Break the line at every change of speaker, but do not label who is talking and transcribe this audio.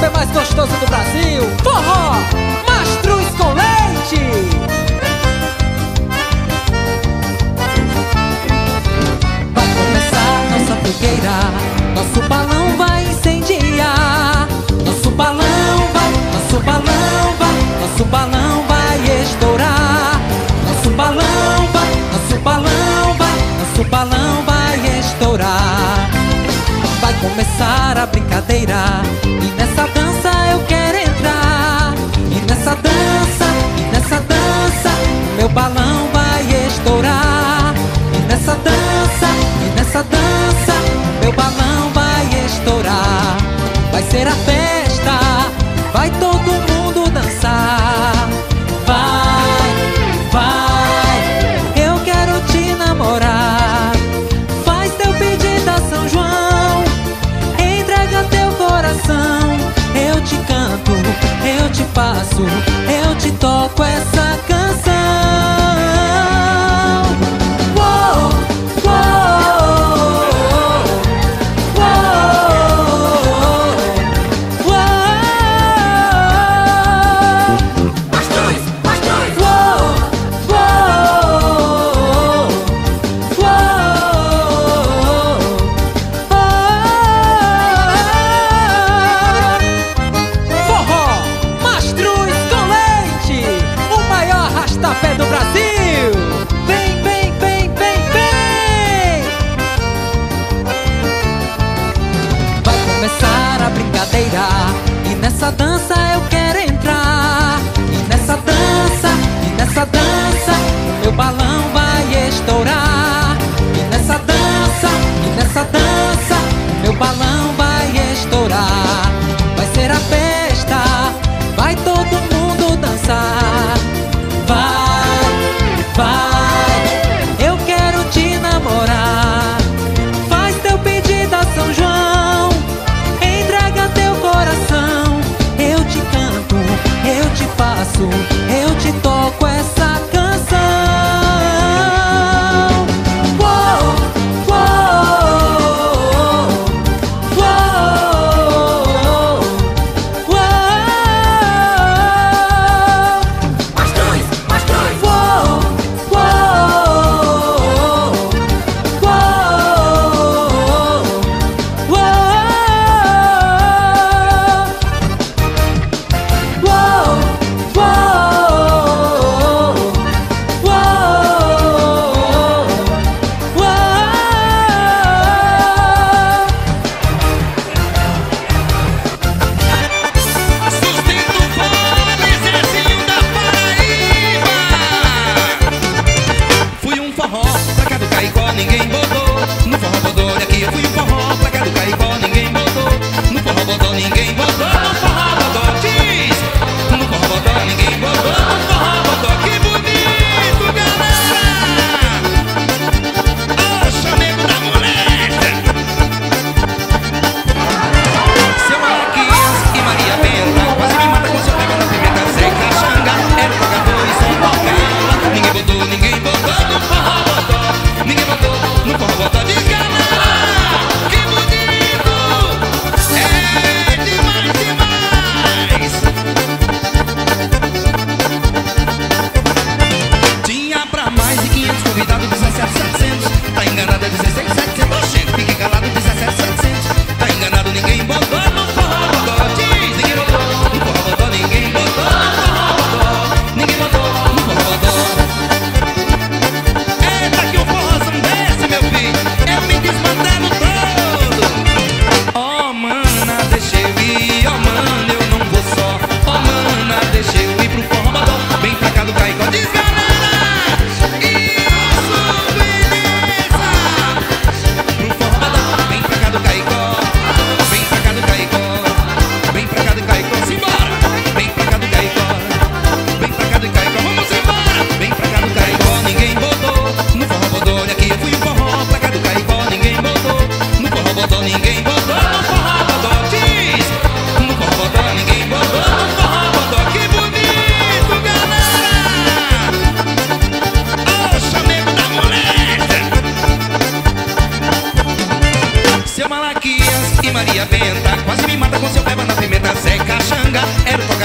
café mais gostoso do Brasil. Forró, Mastruz com leite. Vai começar nossa fogueira, nosso balão vai incendiar. Nosso balão vai, nosso balão vai, nosso balão vai estourar. Nosso balão vai, nosso balão vai, nosso balão vai estourar. Vai começar a brincadeira e nessa dança eu quero entrar. E nessa dança, o meu balão vai estourar. E nessa dança, o meu balão vai estourar. Vai ser a festa, vai todo mundo dançar. Vai, vai, eu quero te namorar. Faz teu pedido a São João, entrega teu coração. Eu te canto, eu te faço, eu te toco essa canção. Uou, uou, uou, uou. Mastruz, mastruz. Uou, uou, uou. Forró, Mastruz com leite, o maior arrastapé do Brasil. Vem, vem, vem, vem, vem. Vai começar a brincadeira e nessa dança eu quero entrar. E nessa dança, o meu balão vai estourar. E nessa dança, o meu balão vai estourar. Vai ser a festa, vai todo mundo dançar. Vai, vai, eu quero te namorar. Faz teu pedido a São João, entrega teu coração. Eu te canto, eu te faço, eu te toco essa canção. Uou, uou, uou, uou. Mastruz, mastruz. Uou, uou, uou, uou.
Sustento Fole, Zezinho da Paraíba. Fui um forró pra cá do Caicó, ninguém botou. No forró bodô, aqui eu fui um forró pra cá do Caicó, ninguém botou. No forró bodô, ninguém botou. No forró bodô, diz. No forró bodô, ninguém botou. No forró bodô, que bonito, galera. Ô, chamego da mulher. Seu Malaquias e Maria Benta quase me mata com seu pé na pimenta seca. Xanga era o pagador e sem tocava. Ninguém botou no forró bodô. Ninguém botou no forró bodô. Diz, galera, que bonito. É demais, demais. Tinha pra mais de 500 convidados, 17.700. Tá enganado, é 16.700. Oxê, fique calado, 17.700. Tá enganado, ninguém botou no forró bodô. Diz, ninguém botou no forró bodô. Ninguém botou no forró bodô. Ninguém botou no forró bodô. Eita que o forrozão desce, meu filho, eu me desmantelo todo. Oh, mana, deixa eu ir. Oh, mana, eu não vou só. Oh, mana, deixa eu ir pro forró bodô. Vem pra cá do Caicó, diz, galera. Isso, beleza. Pro forró bodô, vem pra cá do Caicó. Vem pra cá do Caicó. Vem pra cá do Caicó, simbora. Vem pra cá do Caicó. Vem pra cá do Caicó, vamos embora. Vem pra cá do Caicó, ninguém botou. No forró bodô, aqui eu fui um forró pra cá do Caicó, ninguém botou. No forró bodô, ninguém botou. No forró bodô, diz. No forró bodô, ninguém botou. No forró bodô, que bonito, galera. Ô, chamego da mulher. Seu Malaquias e Maria Benta quase me mata com seu pé na pimenta seca. era o